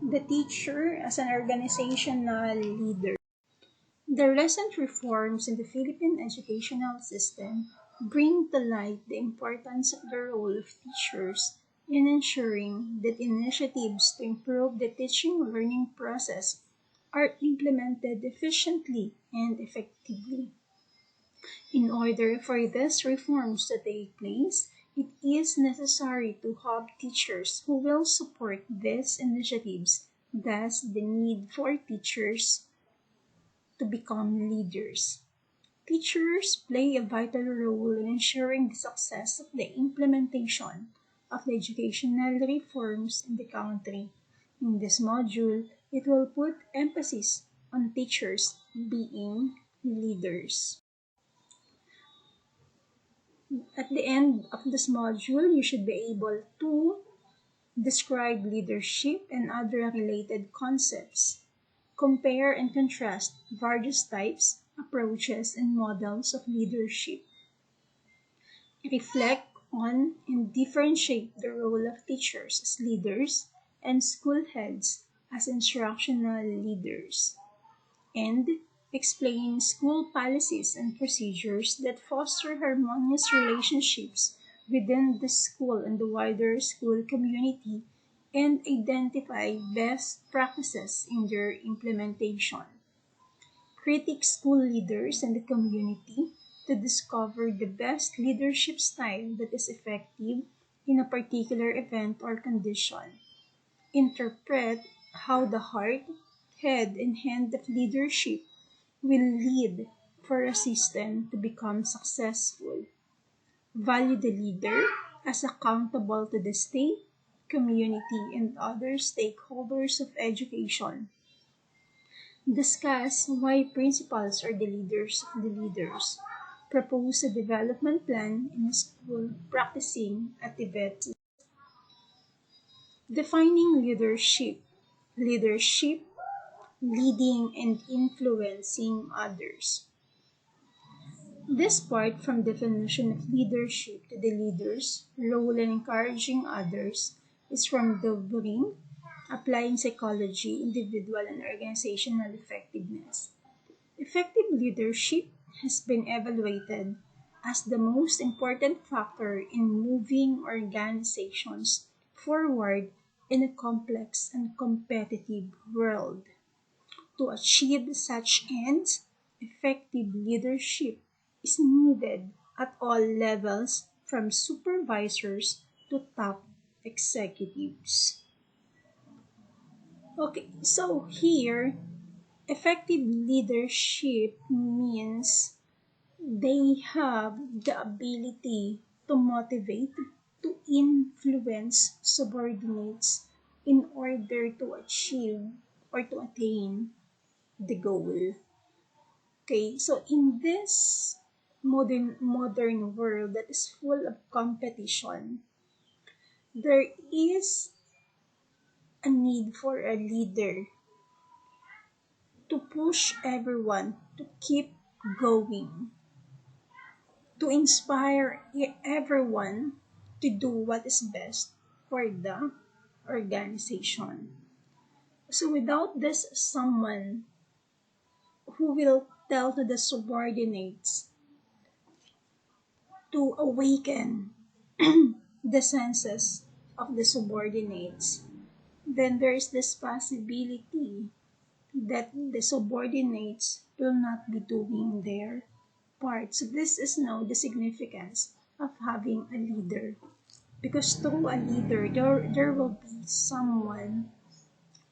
The teacher as an organizational leader. The recent reforms in the Philippine educational system bring to light the importance of the role of teachers in ensuring that initiatives to improve the teaching learning process are implemented efficiently and effectively. In order for these reforms to take place, it is necessary to have teachers who will support these initiatives, thus the need for teachers to become leaders. Teachers play a vital role in ensuring the success of the implementation of the educational reforms in the country. In this module, it will put emphasis on teachers being leaders. At the end of this module, you should be able to describe leadership and other related concepts. Compare and contrast various types, approaches, and models of leadership. Reflect on and differentiate the role of teachers as leaders and school heads as instructional leaders. And explain school policies and procedures that foster harmonious relationships within the school and the wider school community, and identify best practices in their implementation. Critique school leaders and the community to discover the best leadership style that is effective in a particular event or condition. Interpret how the heart, head, and hand of leadership will lead for a system to become successful. Value the leader as accountable to the state, community, and other stakeholders of education. Discuss why principals are the leaders of the leaders. Propose a development plan in a school practicing activities. Defining leadership. Leadership, leading and influencing others. This part from definition of leadership to the leader's role in encouraging others is from Dovrin, Applying Psychology, Individual and Organizational Effectiveness. Effective leadership has been evaluated as the most important factor in moving organizations forward in a complex and competitive world. To achieve such ends, effective leadership is needed at all levels from supervisors to top executives. Okay, so here, effective leadership means they have the ability to motivate, to influence subordinates in order to achieve or to attain the goal. Okay, so in this modern world that is full of competition, there is a need for a leader to push everyone to keep going, to inspire everyone to do what is best for the organization. So without this someone who will tell to the subordinates to awaken the senses of the subordinates, then there is this possibility that the subordinates will not be doing their part. So this is now the significance of having a leader. Because through a leader, there will be someone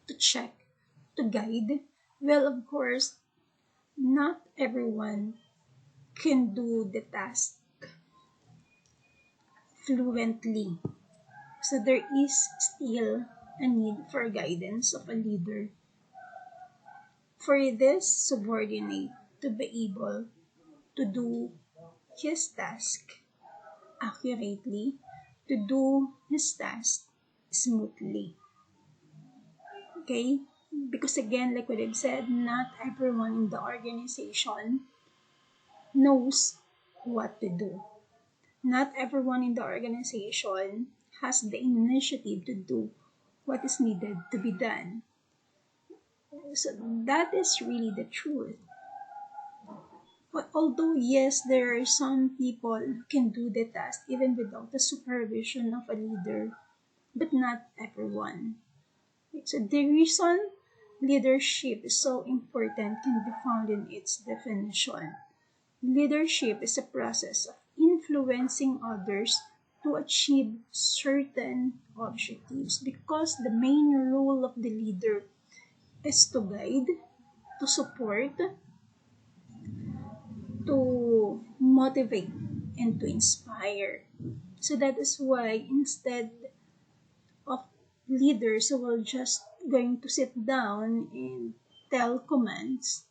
to check, to guide. Well, of course, not everyone can do the task fluently. So there is still a need for guidance of a leader for this subordinate to be able to do his task accurately, to do his task smoothly. Okay? Because again, like what I've said, not everyone in the organization knows what to do. Not everyone in the organization has the initiative to do what is needed to be done. So that is really the truth. But although, yes, there are some people who can do the task even without the supervision of a leader, but not everyone. So the reason leadership is so important can be found in its definition. Leadership is a process of influencing others to achieve certain objectives because the main role of the leader is to guide, to support, to motivate, and to inspire. So that is why instead of leaders who will just going to sit down and tell commands,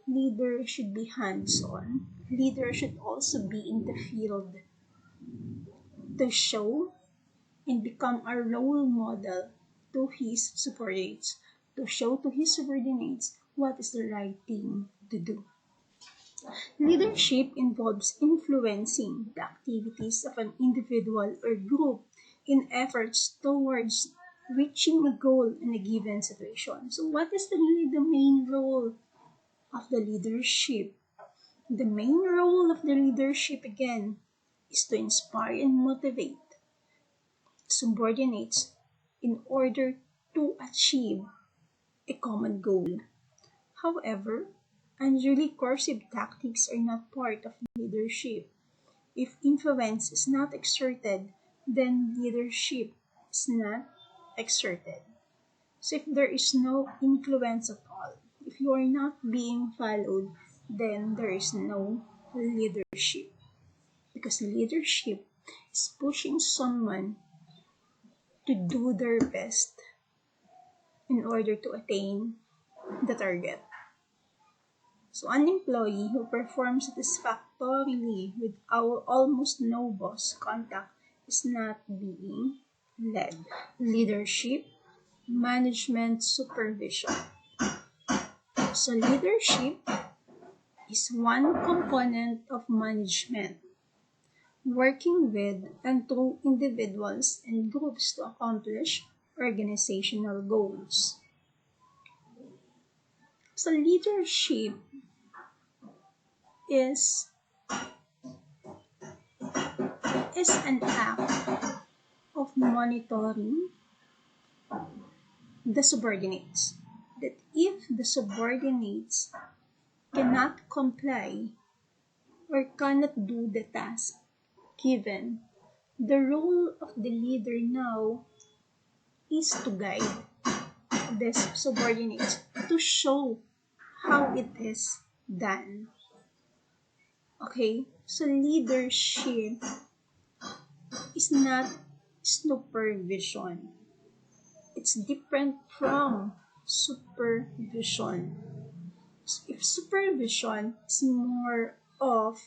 leader should be hands-on. Leader should also be in the field to show and become a role model to his subordinates, to show to his subordinates what is the right thing to do. Leadership involves influencing the activities of an individual or group in efforts towards reaching a goal in a given situation. So, what is really the main role of the leadership? The main role of the leadership, again, is to inspire and motivate subordinates in order to achieve a common goal. However, unduly coercive tactics are not part of leadership. If influence is not exerted, then leadership is not exerted. So if there is no influence at all, if you are not being followed, then there is no leadership. Because leadership is pushing someone to do their best in order to attain the target. So an employee who performs satisfactorily with our almost no boss contact is not being led. Leadership, management, supervision. So leadership is one component of management, working with and through individuals and groups to accomplish organizational goals. So leadership is an act of monitoring the subordinates. That if the subordinates cannot comply or cannot do the task given, the role of the leader now is to guide the subordinates to show how it is done. Okay, so leadership is not supervision. It's different from supervision. If supervision is more of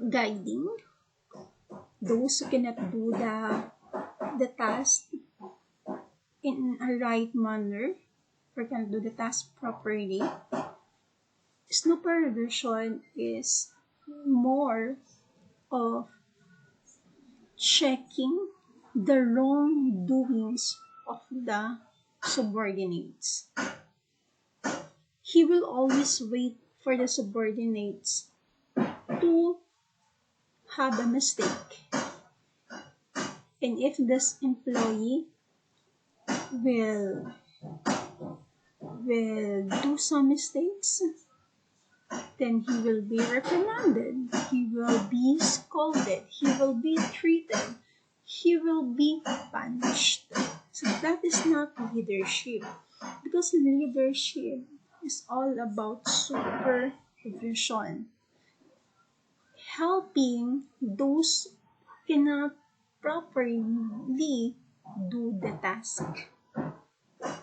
guiding those who cannot do the task in a right manner or can do the task properly, supervision is more of checking the wrongdoings of the subordinates. He will always wait for the subordinates to have a mistake. And if this employee will do some mistakes, then he will be reprimanded, he will be scolded, he will be treated, he will be punished. So that is not leadership, because leadership is all about supervision, helping those who cannot properly do the task.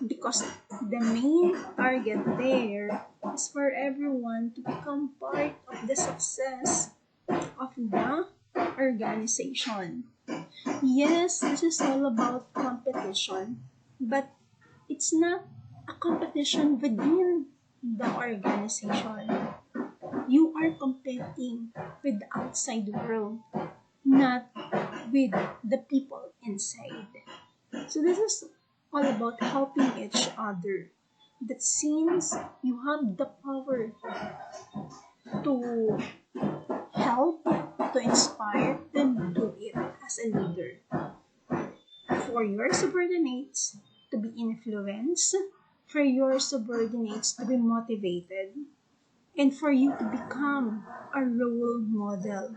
Because the main target there is for everyone to become part of the success of the organization. Yes, this is all about competition, but it's not a competition within the organization. You are competing with the outside world, not with the people inside. So this is all about helping each other. That since you have the power to help, to inspire, then do it as a leader. For your subordinates to be influenced, for your subordinates to be motivated, and for you to become a role model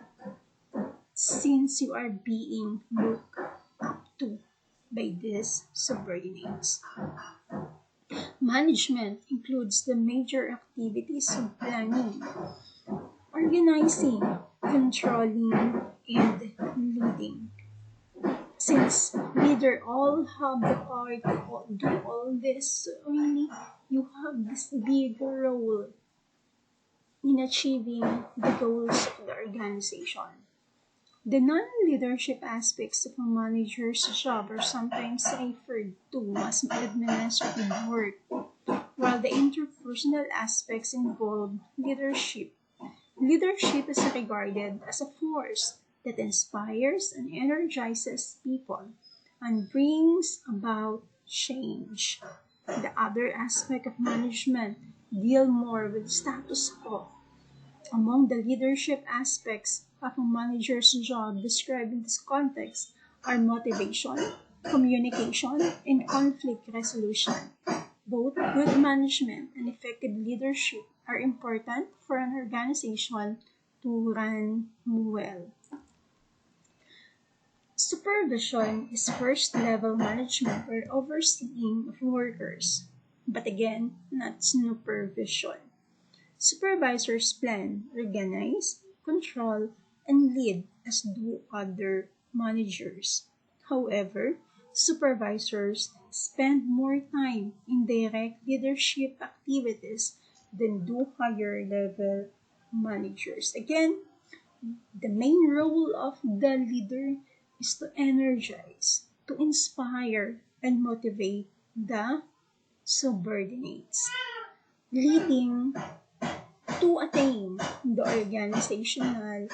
since you are being looked up to by these subordinates. Management includes the major activities of planning, organizing, controlling, and leading. Since leader all have the power to do all this, really you have this big role in achieving the goals of the organization. The non-leadership aspects of a manager's job are sometimes referred to as administrative work, while the interpersonal aspects involve leadership. Leadership is regarded as a force that inspires and energizes people and brings about change. The other aspect of management deal more with status quo. Among the leadership aspects of a manager's job described in this context are motivation, communication, and conflict resolution. Both good management and effective leadership are important for an organization to run well. Supervision is first level management or overseeing of workers, but again, not supervision. Supervisors plan, organize, control, and lead as do other managers. However, supervisors spend more time in direct leadership activities than do higher level managers. Again, the main role of the leader is to energize, to inspire, and motivate the subordinates. Leading to attain the organizational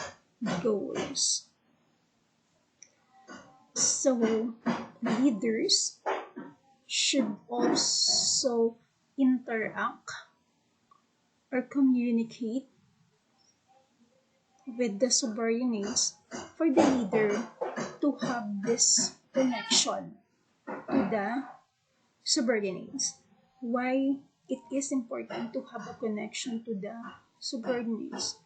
goals. So, leaders should also interact or communicate with the subordinates for the leader to have this connection to the subordinates. Why it is important to have a connection to the subordinates?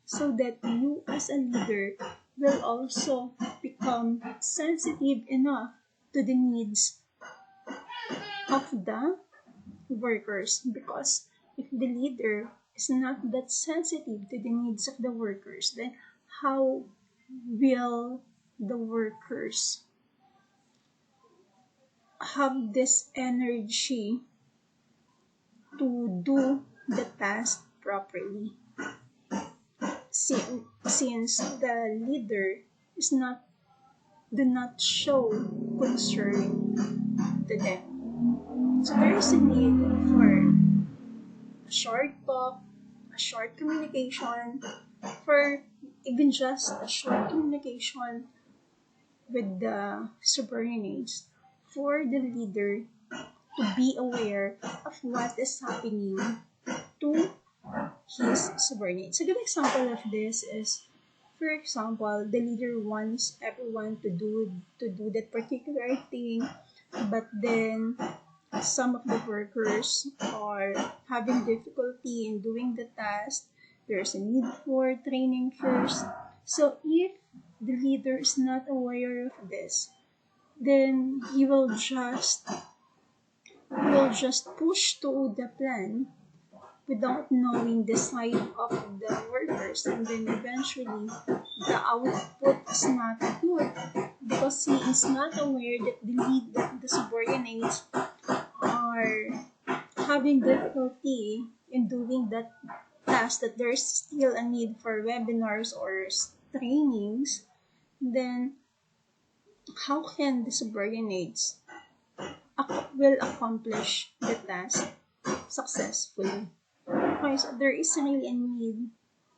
So that you as a leader will also become sensitive enough to the needs of the workers, because if the leader is not that sensitive to the needs of the workers, then how will the workers have this energy to do the task properly? Since the leader is not do not show concern to them. So there is a need for a short talk, a short communication, for even just a short communication with the subordinates for the leader to be aware of what is happening to his subordinates. A good example of this is, for example, the leader wants everyone to do that particular thing, but then some of the workers are having difficulty in doing the task. There's a need for training first. So if the leader is not aware of this, then he will just push to the plan without knowing the side of the workers, and then eventually the output is not good because he is not aware that the subordinates are having difficulty in doing that task, that there's still a need for webinars or trainings. Then how can the subordinates will accomplish the task successfully? Okay, so there is really a need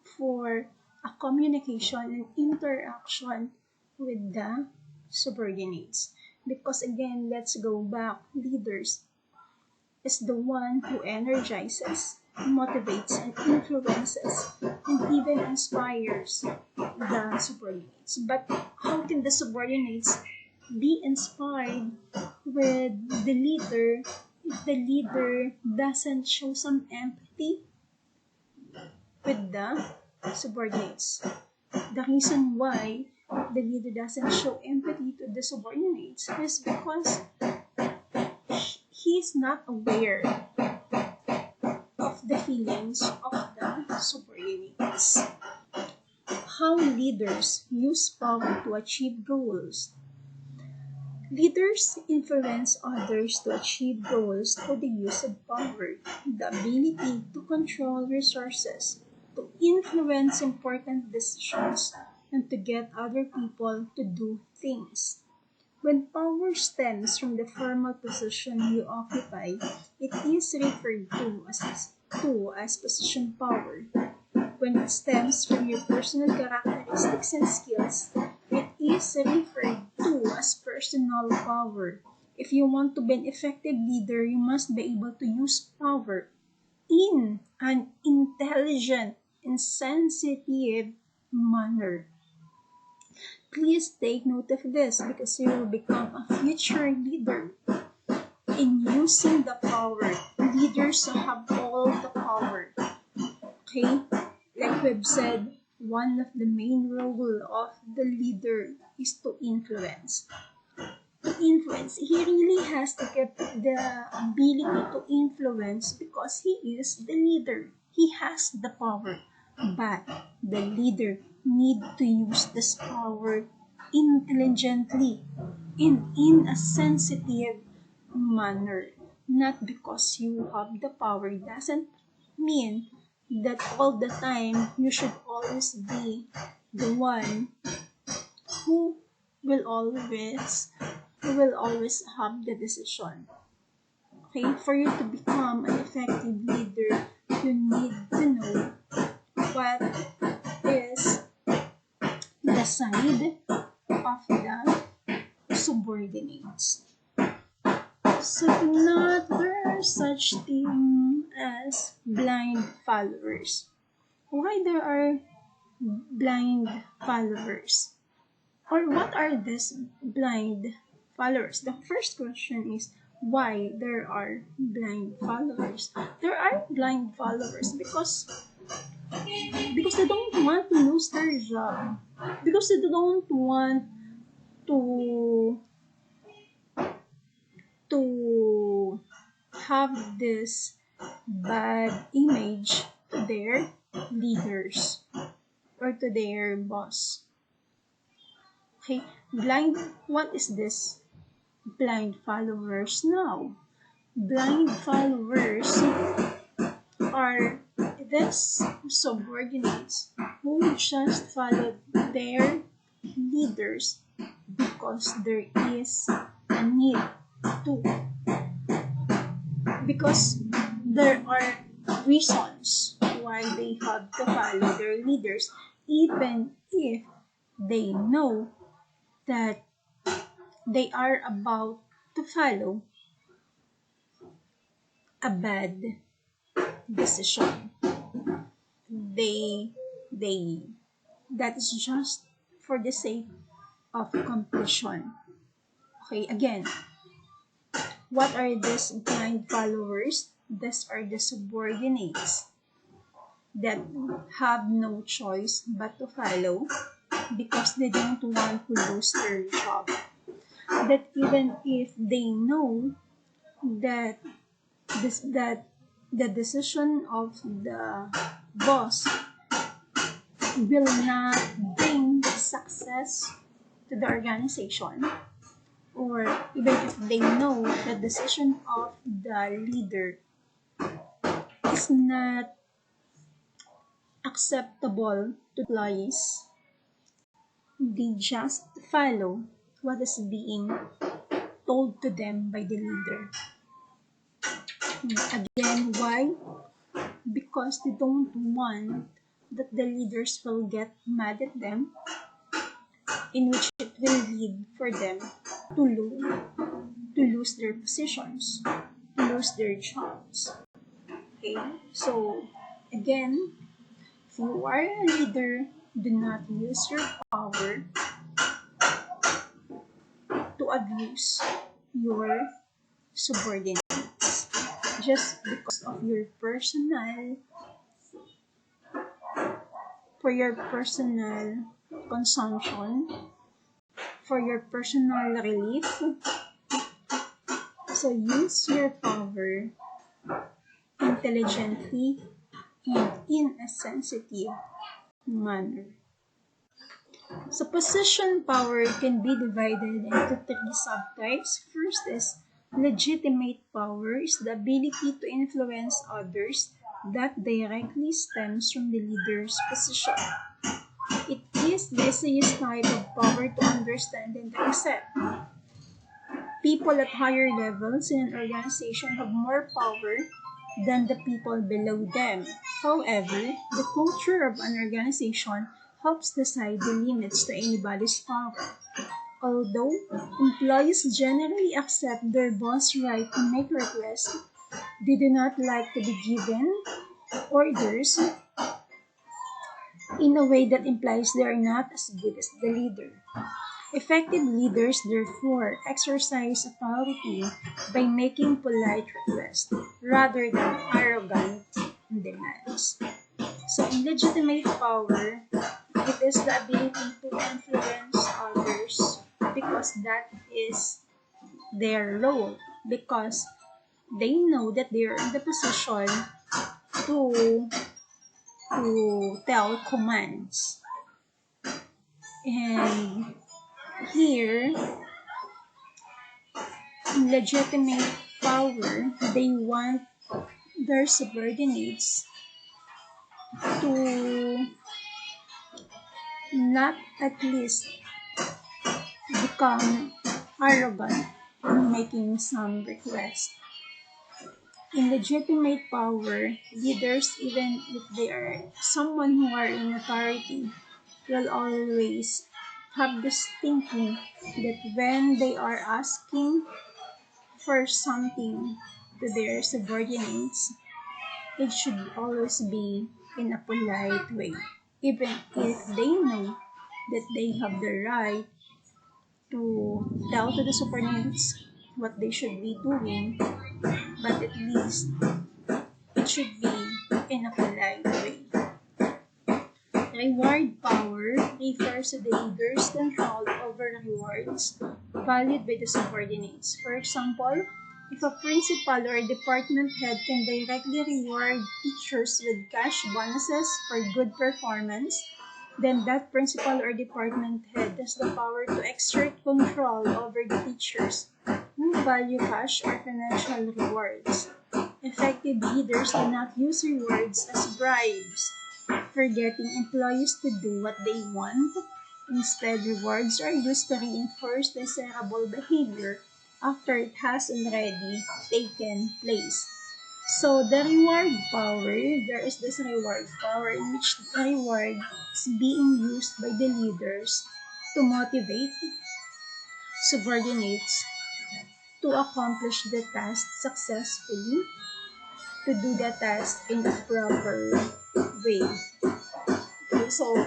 for a communication and interaction with the subordinates. Because again, let's go back. Leaders is the one who energizes, motivates, and influences, and even inspires the subordinates. But how can the subordinates be inspired with the leader if the leader doesn't show some empathy with the subordinates? The reason why the leader doesn't show empathy to the subordinates is because he is not aware of the feelings of the subordinates. How leaders use power to achieve goals. Leaders influence others to achieve goals through the use of power, the ability to control resources, to influence important decisions, and to get other people to do things. When power stems from the formal position you occupy, it is referred to as position power. When it stems from your personal characteristics and skills, it is referred to as personal power. If you want to be an effective leader, you must be able to use power in an intelligent and sensitive manner. Please take note of this because you will become a future leader. In using the power, leaders have all the power. Okay? Like we've said, one of the main role of the leader is to influence. To influence, he really has to get the ability to influence because he is the leader. He has the power. But the leader need to use this power intelligently and in a sensitive manner. Not because you have the power doesn't mean that all the time you should always be the one who will always who will always have the decision. Okay, for you to become an effective leader, you need to know what is the side of the subordinates. So do not wear such thing as blind followers. Why there are blind followers? Or what are these blind followers? The first question is why there are blind followers. There are blind followers because they don't want to lose their job. Because they don't want to to have this bad image to their leaders or to their boss. Okay, what is this? Blind followers now. Blind followers are these subordinates who just follow their leaders because there is a need to. Because there are reasons why they have to follow their leaders, even if they know that they are about to follow a bad decision. They that is just for the sake of completion. Okay, again, what are these blind followers? These are the subordinates that have no choice but to follow because they don't want to lose their job. That even if they know that that the decision of the boss will not bring success to the organization, or even if they know the decision of the leader is not acceptable to employees, they just follow what is being told to them by the leader. Again, why? Because they don't want that the leaders will get mad at them, in which it will lead for them to lose their positions, to lose their jobs. Okay, so again, if you are a leader, do not use your power to abuse your subordinates just because of your for your personal consumption, for your personal relief. So use your power intelligently and in a sensitive manner. So position power can be divided into three subtypes. First is legitimate power, is the ability to influence others that directly stems from the leader's position. It is the essayist type of power to understand and accept. People at higher levels in an organization have more power than the people below them. However, the culture of an organization helps decide the limits to anybody's power. Although employees generally accept their boss' right to make requests, they do not like to be given orders in a way that implies they are not as good as the leader. Effective leaders, therefore, exercise authority by making polite requests rather than arrogant demands. So, in legitimate power, it is the ability to influence others because that is their role, because they know that they are in the position to tell commands. And here, in legitimate power, they want their subordinates to not at least become arrogant in making some request. In legitimate power, leaders, even if they are someone who are in authority, will always have this thinking that when they are asking for something to their subordinates, it should always be in a polite way, even if they know that they have the right to tell to the subordinates what they should be doing, but at least it should be in a polite way. Reward power refers to the leader's control over rewards valued by the subordinates. For example, if a principal or a department head can directly reward teachers with cash bonuses for good performance, then that principal or department head has the power to exert control over the teachers who value cash or financial rewards. Effective leaders do not use rewards as bribes for getting employees to do what they want. Instead, rewards are used to reinforce desirable behavior after it has already taken place. So the reward power, there is this reward power in which the reward is being used by the leaders to motivate subordinates to accomplish the task successfully, to do the task in a proper way. So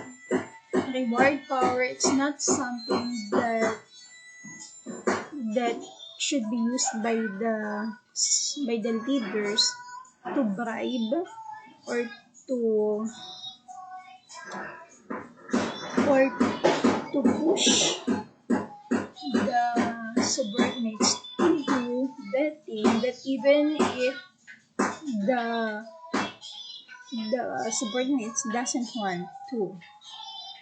reward power, it's not something that should be used by the leaders to bribe or to or to push the subordinates into the thing that even if the the subordinates doesn't want to.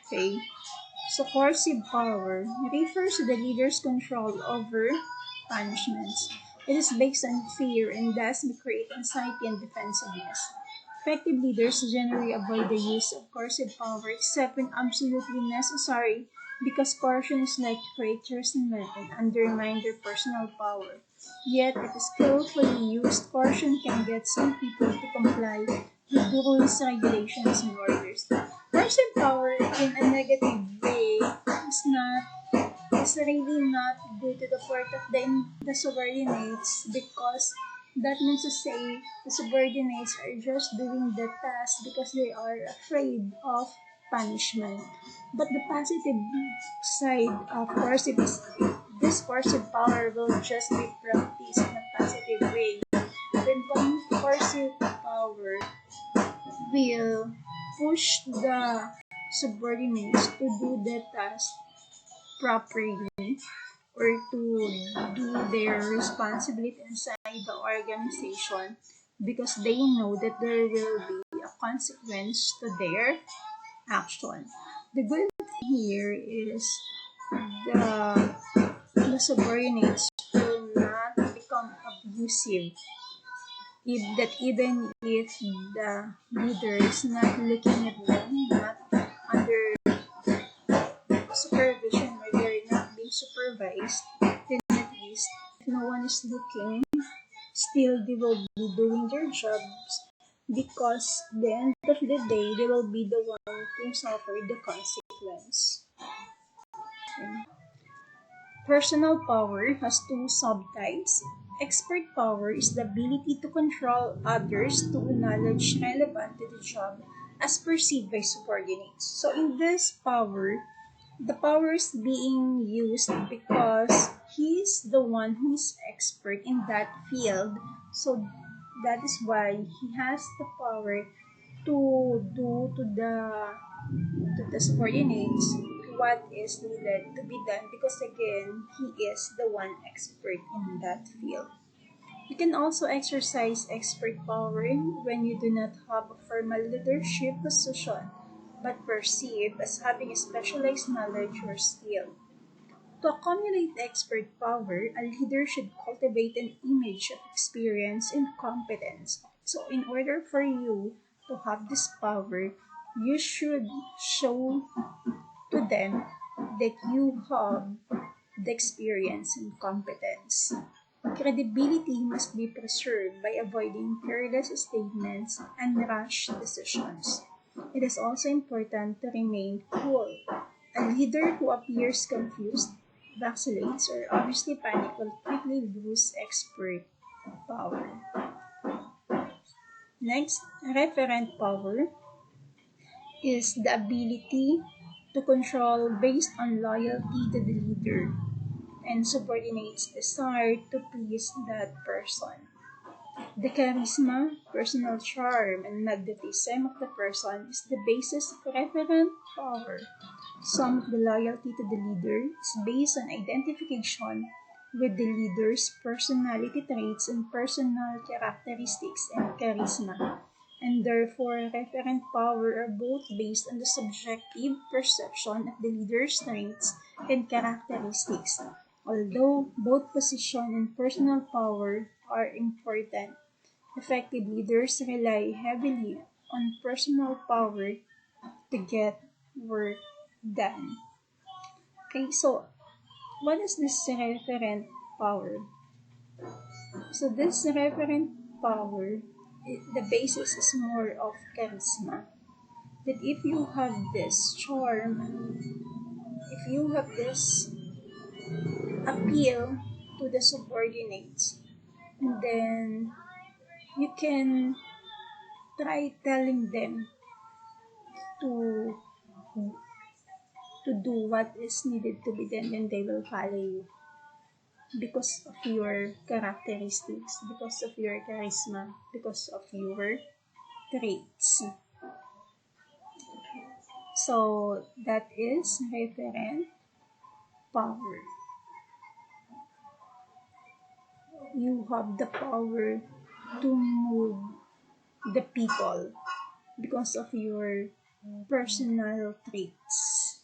Okay, so coercive power refers to the leader's control over punishments. It is based on fear and thus may create anxiety and defensiveness. Effective leaders generally avoid the use of coercive power except when absolutely necessary because coercion is like to create resentment and undermine their personal power. Yet, if skillfully used, coercion can get some people to comply with rules, regulations, and orders. Coercive power in a negative way is not is really not due to the part of the subordinates, because that means to say the subordinates are just doing the task because they are afraid of punishment. But the positive side of coercive, this coercive power will just be practiced in a positive way. Then coercive power will push the subordinates to do the task properly, or to do their responsibility inside the organization, because they know that there will be a consequence to their action. The good thing here is the, the subordinates will not become abusive, even if the leader is not looking at them, not under supervision, or they're not being supervised, then at least if no one is looking, still they will be doing their jobs, because at the end of the day, they will be the one to suffer the consequence. Personal power has two subtypes. Expert power is the ability to control others to knowledge relevant to the job as perceived by subordinates. So in this power, the power is being used because he's the one who is expert in that field. So that is why he has the power to do to the subordinates what is needed to be done, because again, he is the one expert in that field. You can also exercise expert power when you do not have a formal leadership position, but perceive as having a specialized knowledge or skill. To accumulate expert power, a leader should cultivate an image of experience and competence. So, in order for you to have this power, you should show to them that you have the experience and competence. Credibility must be preserved by avoiding careless statements and rash decisions. It is also important to remain cool. A leader who appears confused, vacillates, or obviously panic will quickly lose expert power. Next, referent power is the ability to control based on loyalty to the leader and subordinates desire to please that person. The charisma, personal charm, and magnetism of the person is the basis of referent power. Some of the loyalty to the leader is based on identification with the leader's personality traits and personal characteristics and charisma, and therefore referent power are both based on the subjective perception of the leader's traits and characteristics. Although both position and personal power are important, effective leaders rely heavily on personal power to get work done. Okay, so what is this referent power? So this referent power, the basis is more of charisma. That if you have this charm, if you have this appeal to the subordinates, and then you can try telling them to do what is needed to be done, and they will follow you because of your characteristics, because of your charisma, because of your traits. So that is referent power. You have the power to move the people because of your personal traits.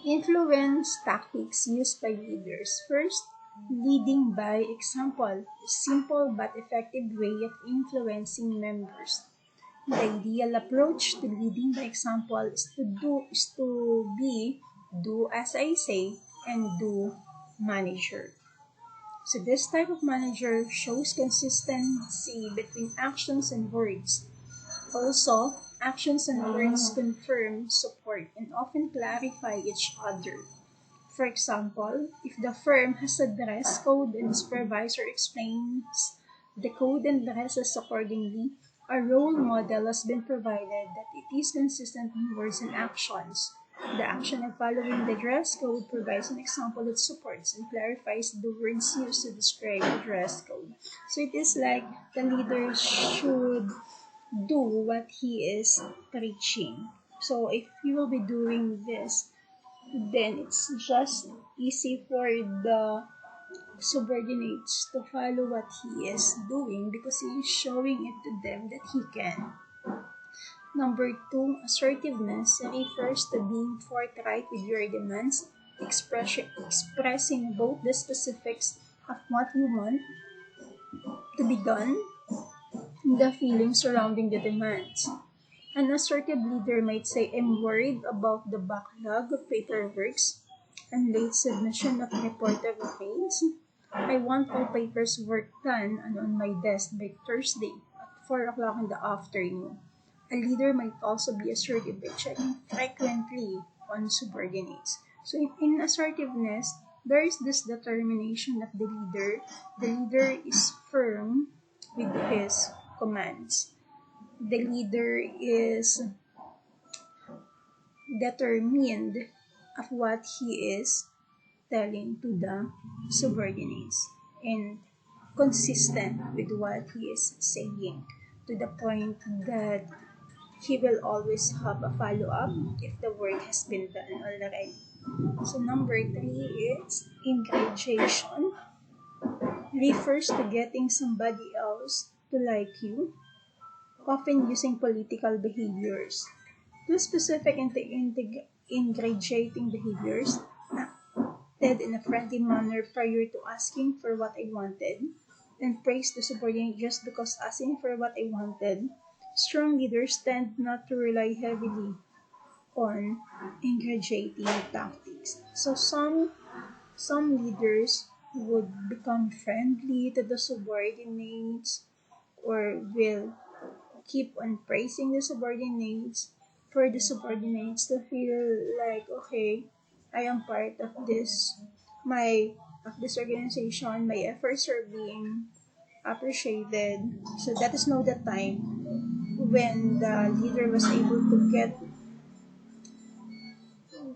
Influence tactics used by leaders. First, leading by example, a simple but effective way of influencing members. The ideal approach to leading by example is to be do as I say and do manager. So this type of manager shows consistency between actions and words. Also, Actions and words confirm, support, and often clarify each other. For example, if the firm has a dress code and the supervisor explains the code and dresses accordingly, a role model has been provided that it is consistent in words and actions. The action of following the dress code provides an example that supports and clarifies the words used to describe the dress code. So it is like the leader should do what he is preaching. So if you will be doing this, then it's just easy for the subordinates to follow what he is doing because he is showing it to them that he can. Number two, assertiveness refers to being forthright with your demands, expressing both the specifics of what you want to be done and the feelings surrounding the demands. An assertive leader might say, I'm worried about the backlog of paperwork and late submission of report of files. I want all papers work done and on my desk by Thursday at 4 o'clock in the afternoon. A leader might also be assertive by checking frequently on subordinates. So in assertiveness, there is this determination of the leader. The leader is firm with his commands. The leader is determined of what he is telling to the subordinates and consistent with what he is saying to the point that he will always have a follow-up if the work has been done already. So number three is ingratitude refers to getting somebody else to like you, often using political behaviors. Two specific ingratiating behaviors acted in a friendly manner prior to asking for what I wanted, and praised the subordinate just because asking for what I wanted. Strong leaders tend not to rely heavily on ingratiating tactics. So some leaders would become friendly to the subordinates or will keep on praising the subordinates for the subordinates to feel like, okay, I am part of this organization, my efforts are being appreciated. So that is now the time when the leader was able to get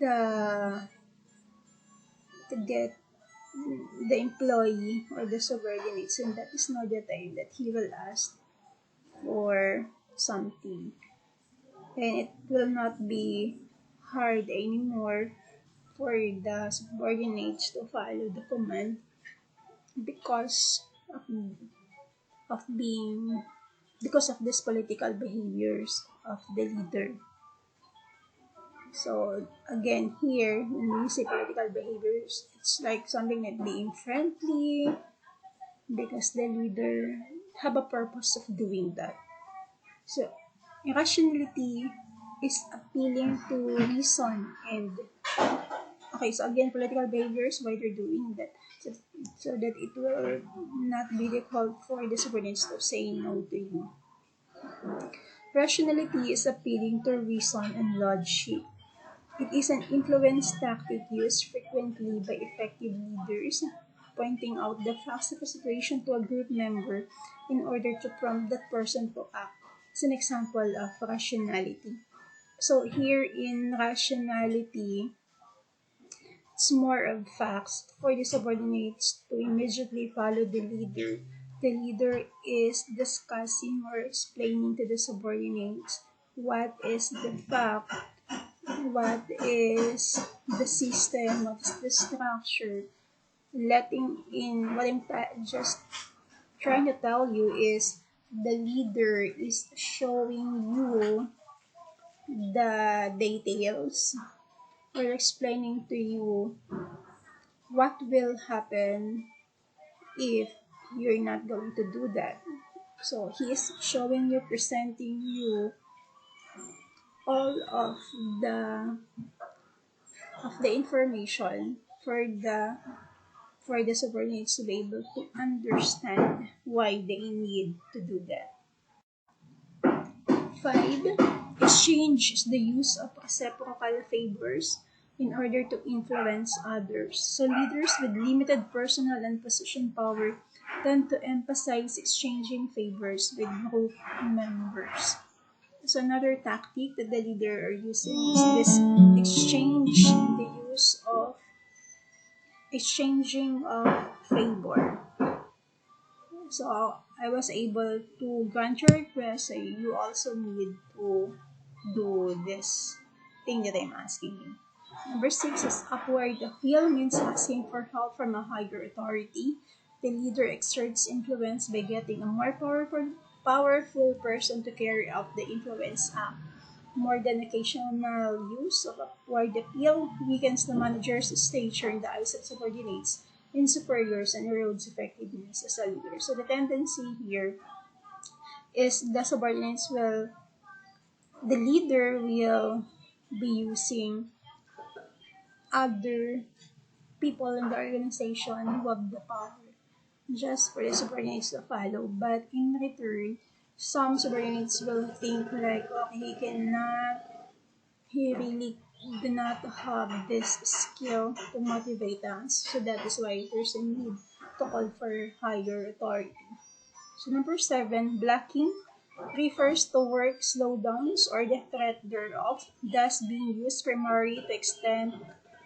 the to get the employee or the subordinates, and that is now the time that he will ask for something, and it will not be hard anymore for the subordinates to follow the command because of, of being because of these political behaviors of the leader. So again, here when we say political behaviors, it's like something like being friendly because the leader have a purpose of doing that. So irrationality is appealing to reason and okay, so again, political behaviors, why they're doing that. So that it will not be difficult for the subordinates to say no to you. Rationality is appealing to reason and logic. It is an influence tactic used frequently by effective leaders, pointing out the facts of a situation to a group member in order to prompt that person to act. It's an example of rationality. So here in rationality, it's more of facts for the subordinates to immediately follow the leader. The leader is discussing or explaining to the subordinates what is the fact, what is the system, what is the structure. Letting in what just trying to tell you is the leader is showing you the details or explaining to you what will happen if you're not going to do that. So he is showing you, presenting you all the of the information for the subordinates to be able to understand why they need to do that. 5. Exchange is the use of reciprocal favors in order to influence others. So leaders with limited personal and position power tend to emphasize exchanging favors with group members. So another tactic that the leader are using is this exchange, the use of exchanging of favor. So I was able to grant your request. So you also need to do this thing that I'm asking you. Number 6 is upward appeal, means asking for help from a higher authority. The leader exerts influence by getting a more powerful person to carry out the influence act. More than occasional use of upward appeal weakens the manager's stature in the eyes of subordinates and superiors and erodes effectiveness as a leader. So the tendency here is the leader will be using other people in the organization who have the power just for the subordinates to follow. But in return, some subordinates will think like, okay, he really do not have this skill to motivate us. So that is why there's a need to call for higher authority. So number 7, blocking refers to work slowdowns or the threat thereof, thus being used primarily to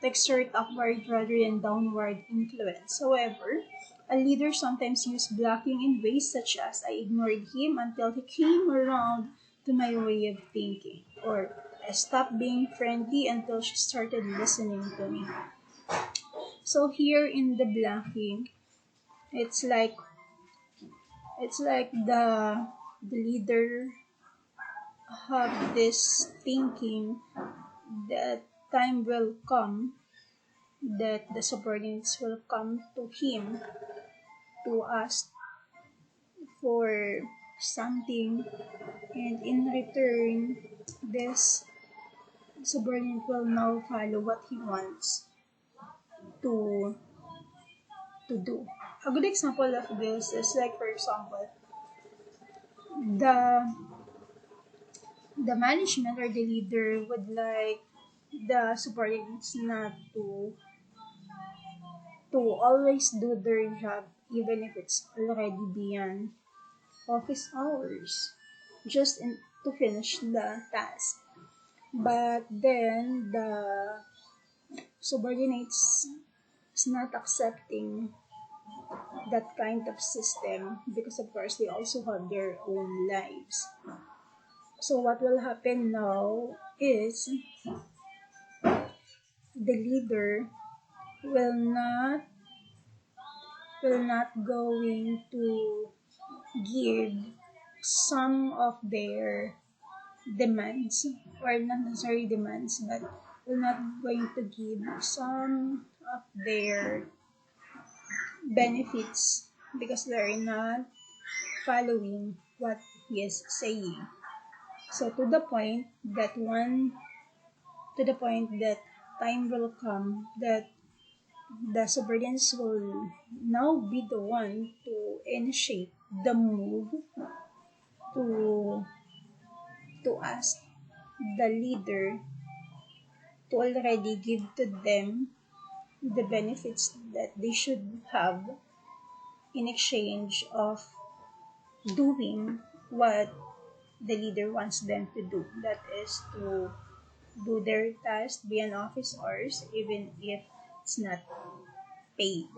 exert upward rather than downward influence. However, a leader sometimes uses blocking in ways such as I ignored him until he came around to my way of thinking, or I stopped being friendly until she started listening to me. So here in the blocking, it's like the leader have this thinking that time will come that the subordinates will come to him to ask for something, and in return this subordinate will now follow what he wants to do. A good example of this is like, for example, the the management or the leader would like the subordinates not to always do their job even if it's already beyond office hours, to finish the task. But then the subordinates is not accepting that kind of system because of course they also have their own lives. So what will happen now is the leader will not going to give some of their demands, or not necessarily demands, but will not going to give some of their benefits because they're not following what he is saying. So to the point that time will come that the subordinates will now be the one to initiate the move to ask the leader to already give to them the benefits that they should have in exchange of doing what the leader wants them to do. That is to do their task beyond office hours, even if it's not paid.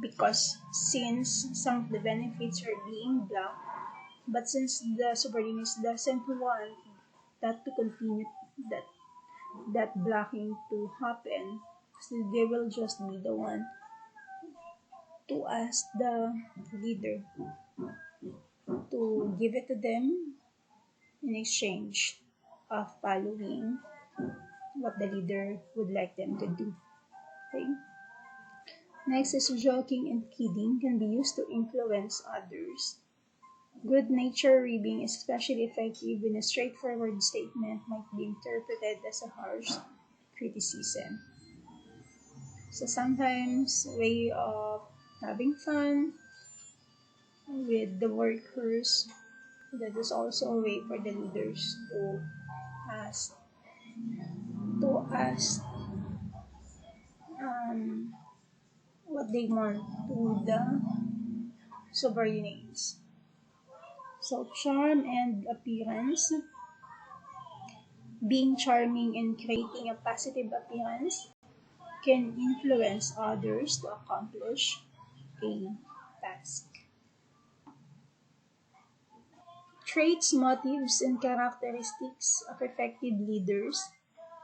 Because since some of the benefits are being blocked, but since the subordinates doesn't want that to continue, that blocking to happen, so they will just be the one to ask the leader to give it to them in exchange of following what the leader would like them to do. Okay. Next is joking and kidding can be used to influence others. Good nature ribbing is especially effective when a straightforward statement might be interpreted as a harsh criticism. So sometimes a way of having fun with the workers That is also a way for the leaders ask to ask um, what they want to the subordinates. So charm and appearance, being charming and creating a positive appearance can influence others to accomplish a task. Traits, motives, and characteristics of effective leaders.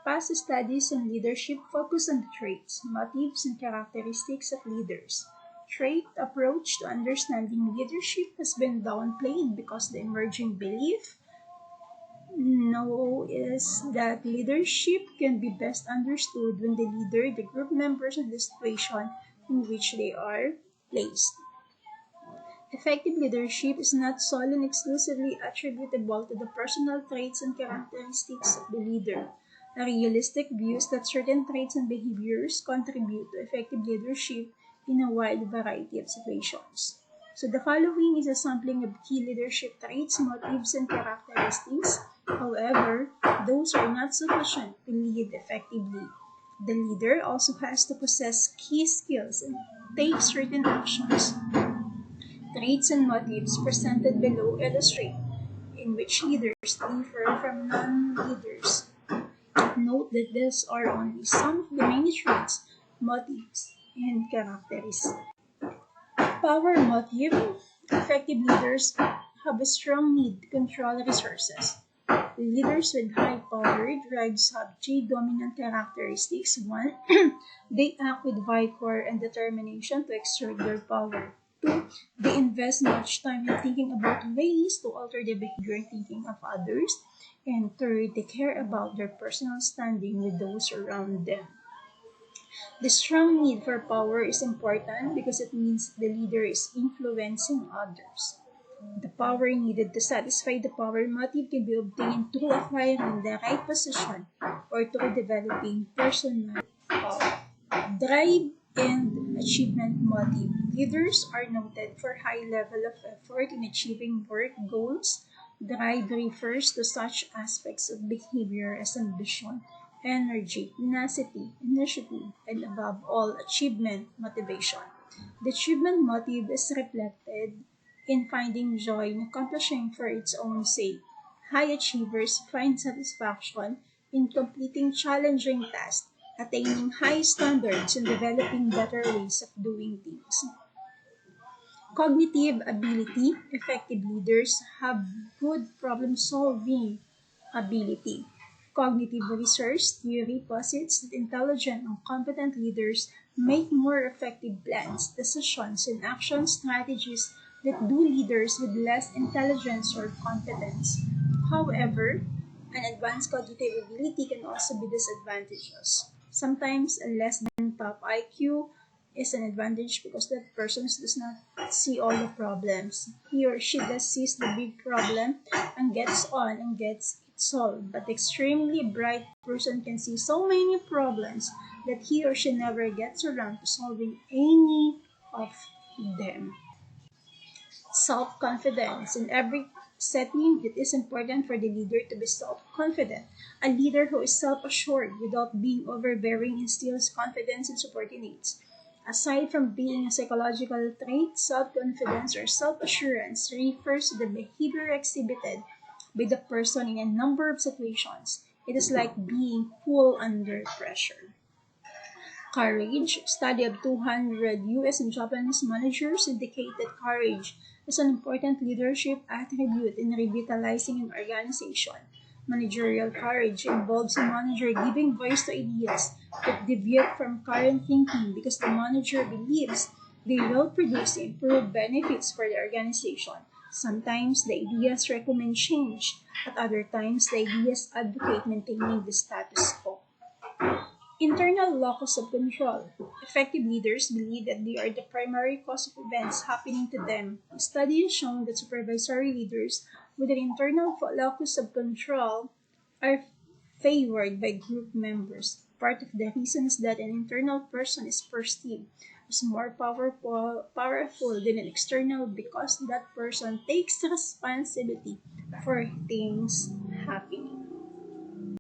Past studies on leadership focus on the traits, motives, and characteristics of leaders. Trait approach to understanding leadership has been downplayed because the emerging belief no is that leadership can be best understood when the leader, the group members, and the situation in which they are placed. Effective leadership is not solely and exclusively attributable to the personal traits and characteristics of the leader. A realistic view is that certain traits and behaviors contribute to effective leadership in a wide variety of situations. So the following is a sampling of key leadership traits, motives, and characteristics. However, those are not sufficient to lead effectively. The leader also has to possess key skills and take certain actions. Traits and motives presented below illustrate in which leaders differ from non-leaders. Note that these are only some of the many traits, motives, and characteristics. Power motive. Effective leaders have a strong need to control resources. Leaders with high power drives have three dominant characteristics. One, they act with vigor and determination to exert their power. Two, they invest much time in thinking about ways to alter the behavior and thinking of others. And third, they care about their personal standing with those around them. The strong need for power is important because it means the leader is influencing others. The power needed to satisfy the power motive can be obtained through acquiring the right position or through developing personal power. Drive and achievement motive. Leaders are noted for high level of effort in achieving work goals. Drive refers to such aspects of behavior as ambition, energy, tenacity, initiative, and above all, achievement motivation. The achievement motive is reflected in finding joy in accomplishing for its own sake. High achievers find satisfaction in completing challenging tasks, attaining high standards, and developing better ways of doing things. Cognitive ability. Effective leaders have good problem solving ability. Cognitive research theory posits that intelligent and competent leaders make more effective plans, decisions, and action strategies that do leaders with less intelligence or competence. However, an advanced cognitive ability can also be disadvantageous. Sometimes a less than top IQ is an advantage because that person does not see all the problems. He or she does sees the big problem and gets on and gets it solved. But the extremely bright person can see so many problems that he or she never gets around to solving any of them. Self-confidence. In every setting, it is important for the leader to be self-confident. A leader who is self-assured without being overbearing instills confidence in subordinates. Aside from being a psychological trait, self-confidence or self-assurance refers to the behavior exhibited by the person in a number of situations. It is like being cool under pressure. Courage. Study of 200 US and Japanese managers indicate that courage is an important leadership attribute in revitalizing an organization. Managerial courage involves a manager giving voice to ideas that deviate from current thinking because the manager believes they will produce improved benefits for the organization. Sometimes the ideas recommend change, at other times the ideas advocate maintaining the status quo. Internal locus of control. Effective leaders believe that they are the primary cause of events happening to them. A study has shown that supervisory leaders with an internal locus of control are favored by group members. Part of the reason is that an internal person is perceived is more powerful than an external because that person takes responsibility for things happening.